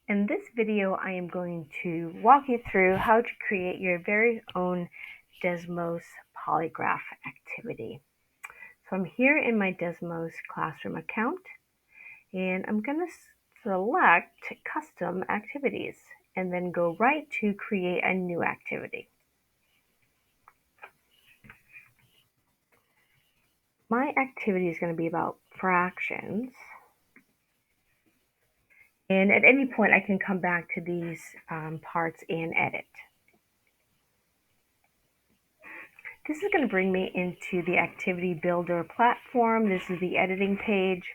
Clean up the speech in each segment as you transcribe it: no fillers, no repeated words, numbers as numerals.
In this video, I am going to walk you through how to create your very own Desmos Polygraph activity. So I'm here in my Desmos classroom account, and I'm going to select Custom Activities, and then go right to Create a New Activity. My activity is going to be about fractions. And at any point, I can come back to these parts and edit. This is going to bring me into the Activity Builder platform. This is the editing page.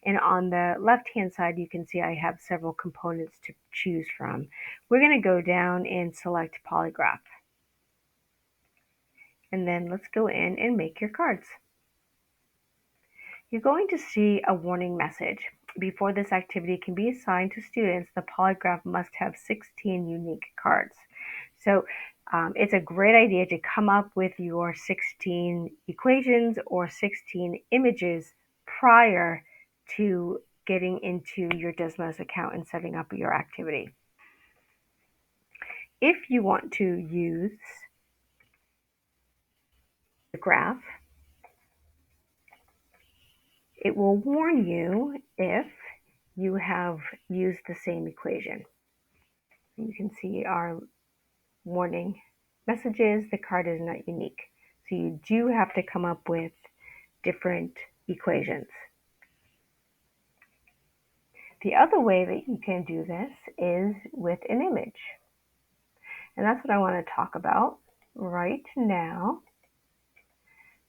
And on the left-hand side, you can see I have several components to choose from. We're going to go down and select Polygraph. And then let's go in and make your cards. You're going to see a warning message. Before this activity can be assigned to students, the Polygraph must have 16 unique cards. So it's a great idea to come up with your 16 equations or 16 images prior to getting into your Desmos account and setting up your activity. If you want to use the graph, it will warn you if you have used the same equation. You can see our warning messages, the card is not unique. So you do have to come up with different equations. The other way that you can do this is with an image. And that's what I want to talk about right now.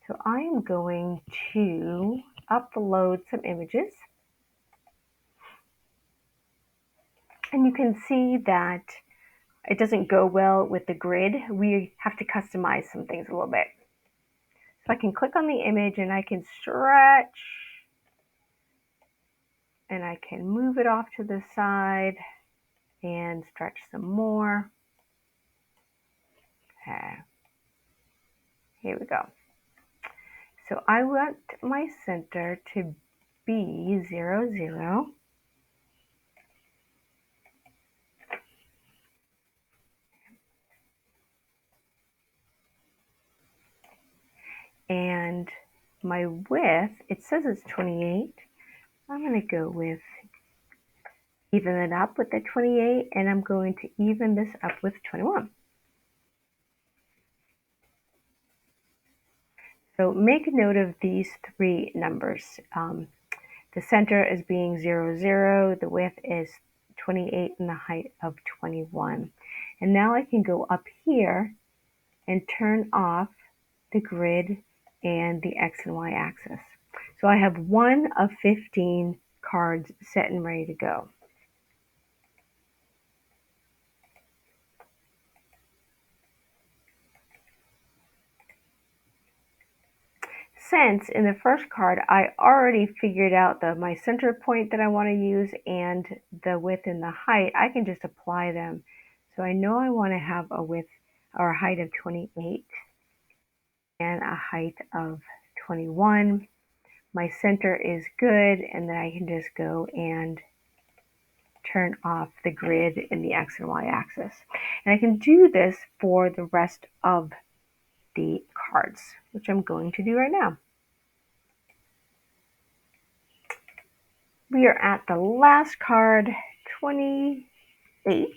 So I am going to upload some images. And you can see that it doesn't go well with the grid. We have to customize some things a little bit. So I can click on the image and I can stretch and I can move it off to the side and stretch some more. Okay, here we go. So I want my center to be 0, 0. And my width, it says it's 28. I'm going to go with even it up with the 28, and I'm going to even this up with 21. So make note of these three numbers. The center is being 0, 0, the width is 28, and the height of 21. And now I can go up here and turn off the grid and the X and Y axis. So I have 1 of 15 cards set and ready to go. Since in the first card I already figured out my center point that I want to use and the width and the height, I can just apply them. So I know I want to have a width or a height of 28 and a height of 21. My center is good, and then I can just go and turn off the grid in the X and Y axis. And I can do this for the rest of the cards, which I'm going to do right now. We are at the last card, 28,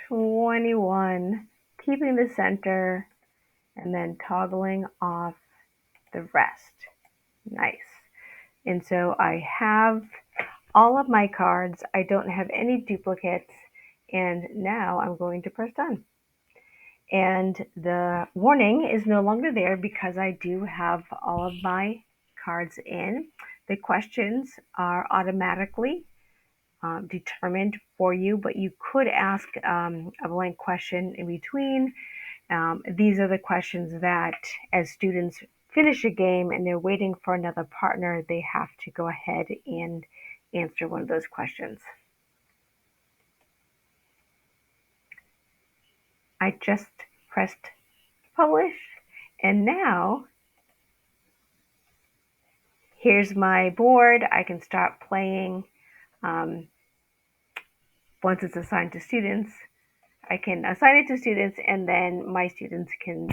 21, keeping the center, and then toggling off the rest. Nice. And so I have all of my cards. I don't have any duplicates. And now I'm going to press done. And the warning is no longer there because I do have all of my cards in. The questions are automatically determined for you, but you could ask a blank question in between. These are the questions that as students finish a game and they're waiting for another partner, they have to go ahead and answer one of those questions. I just pressed publish, and now here's my board. I can start playing once it's assigned to students, I can assign it to students and then my students can